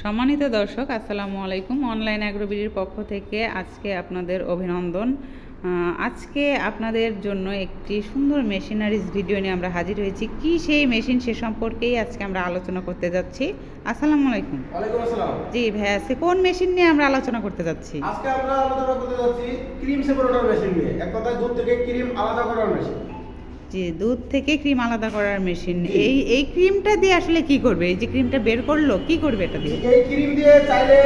সম্মানিত দর্শক, আসসালামু আলাইকুম। অনলাইন অ্যাগ্রোবিডির পক্ষ থেকে আজকে আপনাদের অভিনন্দন। আজকে আপনাদের জন্য একটি সুন্দর মেশিনারিজ ভিডিও নিয়ে আমরা হাজির হয়েছি। কি সেই মেশিন, সে সম্পর্কেই আজকে আমরা আলোচনা করতে যাচ্ছি। আসসালামু আলাইকুম। ওয়ালাইকুম আসসালাম। জি ভাইয়া, আজকে কোন মেশিন নিয়ে আমরা আলোচনা করতে যাচ্ছি? আজকে আমরা আলোচনা করতে যাচ্ছি ক্রিম সেপারেটর মেশিন নিয়ে। এক কথায় দুধ থেকে ক্রিম আলাদা করার মেশিন। জি, দুধ থেকে ক্রিম আলাদা করার মেশিন। এই ক্রিমটা দিয়ে আসলে কি করবে? এই যে ক্রিমটা বের করলো, কি করবে এটা দিয়ে? এই ক্রিম দিয়ে চাইলে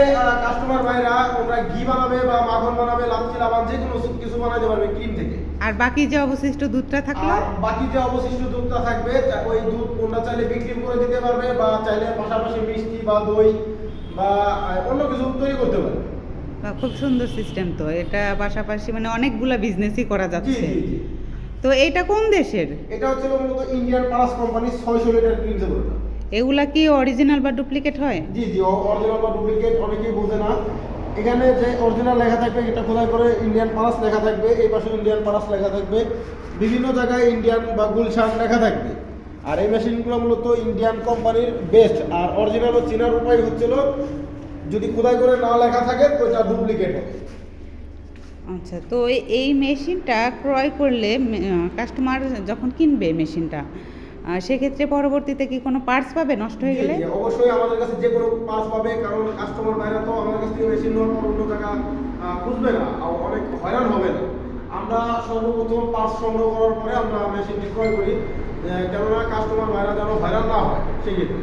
কাস্টমার ভাইরা ওরা ঘি বানাবে বা মাখন বানাবে, লাচ্ছি লাবান যে কোনো কিছু বানাতে পারবে ক্রিম থেকে। আর বাকি যে অবশিষ্ট দুধটা থাকলো, আর বাকি যে অবশিষ্ট দুধটা থাকবে ওই দুধ ওরা চাইলে বিক্রি করে দিতে পারবে বা চাইলে পাশাপাশি মিষ্টি বা দই বা অন্য কিছু তৈরি করতে পারবে। খুব সুন্দর সিস্টেম তো এটা। পাশাপাশি মানে অনেকগুলা বিজনেসই করা জি যাচ্ছে। জি জি। তো এটা কোন দেশের? এটা হচ্ছে মূলত Indian Paras company 600 litre cream separator. এগুলা কি অরিজিনাল বা ডুপ্লিকেট হয়? জি জি, অরিজিনাল বা ডুপ্লিকেট অনেকেই বোঝে না। এখানে যে অরিজিনাল লেখা থাকবে এটা খোদাই করে ইন্ডিয়ান পারাস লেখা থাকবে, এই পাশে ইন্ডিয়ান পারাস লেখা থাকবে, বিভিন্ন জায়গায় ইন্ডিয়ান বা গুলশান লেখা থাকবে। আর এই মেশিনগুলো মূলত ইন্ডিয়ান কোম্পানির বেস্ট। আর অরিজিনাল চেনার উপায় হচ্ছিল যদি খোদাই করে না লেখা থাকে তো এটা ডুপ্লিকেট হবে। আচ্ছা, তো এই মেশিনটা ক্রয় করলে কাস্টমার যখন কিনবে মেশিনটা, সেক্ষেত্রে পরবর্তীতে কি কোনো পার্টস পাবে নষ্ট হয়ে গেলে? জি, জি, অবশ্যই আমাদের কাছে যে কোনো পাস পাবে, কারণ কাস্টমার বাইরে তো আমাদের কাছ থেকে মেশিন নেওয়ার পর অন্য জায়গা খুঁজবে না, অনেক হয়রান হবে না। আমরা সর্বপ্রথম পাস সংগ্রহ করার পরে আমরা মেশিনটি ক্রয় করি, কেননা কাস্টমার বাইরে যেন হয়রান না হয় সেই ক্ষেত্রে।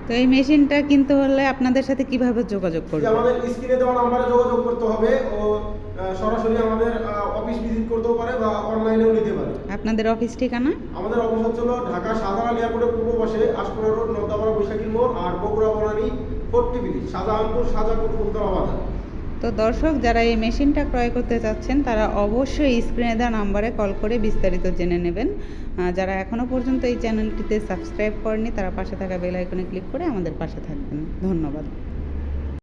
তো এই মেশিনটা কিনতে হলে আপনাদের সাথে কিভাবে যোগাযোগ করবে? আমাদের স্ক্রিনে দেওয়া নাম্বারে যোগাযোগ করতে হবে ও সরাসরি আমাদের অফিস ভিজিট করতেও পারে বা অনলাইনেও নিতে পারে। আপনাদের অফিস ঠিকানা? আমাদের অফিস হচ্ছে ঢাকা শাহজাহান এয়ারপোর্টের পূর্ব পাশে আশপুরা রোড, নর্দাপাড়া বৈশাখী মোড়, আর বগুড়া বনানী 40 শাহজাহানপুর শাহজাহানপুর ফুলতলা বাজার। তো দর্শক, যারা এই মেশিনটা ক্রয় করতে চাচ্ছেন তারা অবশ্যই স্ক্রিনে দেওয়া নাম্বারে কল করে বিস্তারিত জেনে নেবেন। যারা এখনও পর্যন্ত এই চ্যানেলটিতে সাবস্ক্রাইব করেনি তারা পাশে থাকা বেল আইকনে ক্লিক করে আমাদের পাশে থাকবেন। ধন্যবাদ।